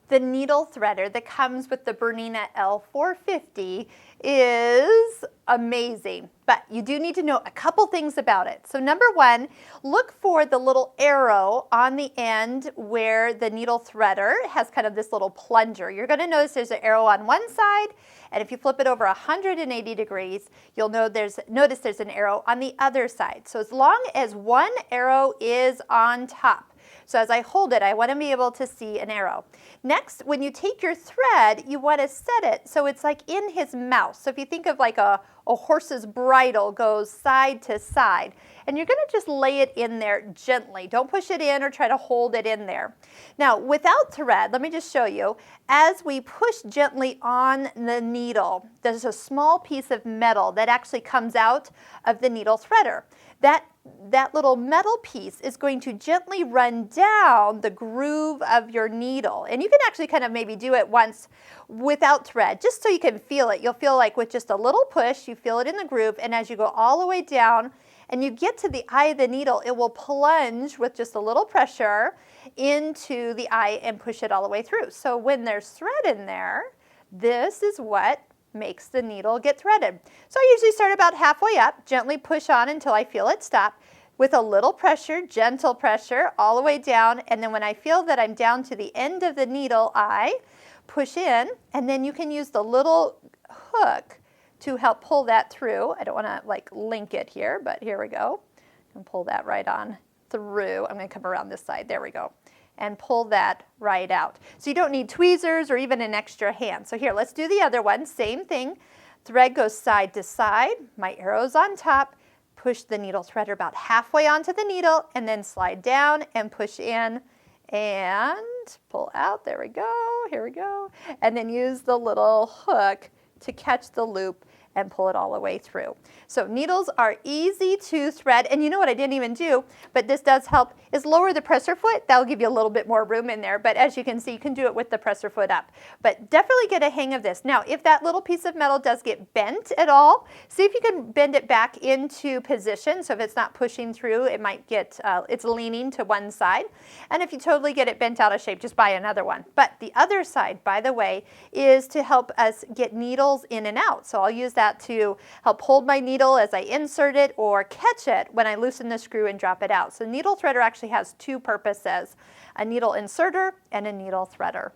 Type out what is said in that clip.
The needle threader that comes with the Bernina L450 is amazing, but you do need to know a couple things about it. So number one, look for the little arrow on the end where the needle threader has kind of this little plunger. You're going to notice there's an arrow on one side, and if you flip it over 180 degrees, you'll notice there's an arrow on the other side. So as long as one arrow is on top, so as I hold it, I want to be able to see an arrow. Next, when you take your thread, you want to set it so it's like in his mouth. So if you think of like a horse's bridle goes side to side, and you're going to just lay it in there gently. Don't push it in or try to hold it in there. Now, without thread, let me just show you. As we push gently on the needle, there's a small piece of metal that actually comes out of the needle threader. That little metal piece is going to gently run down the groove of your needle. And you can actually kind of maybe do it once without thread, just so you can feel it. You'll feel like with just a little push, you feel it in the groove, and as you go all the way down and you get to the eye of the needle, it will plunge with just a little pressure into the eye and push it all the way through. So when there's thread in there, this is what makes the needle get threaded. So I usually start about halfway up, gently push on until I feel it stop, with a little pressure, gentle pressure, all the way down, and then when I feel that I'm down to the end of the needle, I push in, and then you can use the little hook to help pull that through. I don't want to like link it here, but here we go. I can pull that right on through. I'm going to come around this side. There we go. And pull that right out. So you don't need tweezers or even an extra hand. So here, let's do the other one. Same thing. Thread goes side to side. My arrow's on top. Push the needle threader about halfway onto the needle and then slide down and push in and pull out. There we go. Here we go. And then use the little hook to catch the loop and pull it all the way through. So needles are easy to thread, and you know what I didn't even do, but this does help, is lower the presser foot. That'll give you a little bit more room in there, but as you can see, you can do it with the presser foot up. But definitely get a hang of this. Now, if that little piece of metal does get bent at all, see if you can bend it back into position. So if it's not pushing through, it might get, it's leaning to one side. And if you totally get it bent out of shape, just buy another one. But the other side, by the way, is to help us get needles in and out. So I'll use that to help hold my needle as I insert it or catch it when I loosen the screw and drop it out. So needle threader actually has two purposes, a needle inserter and a needle threader.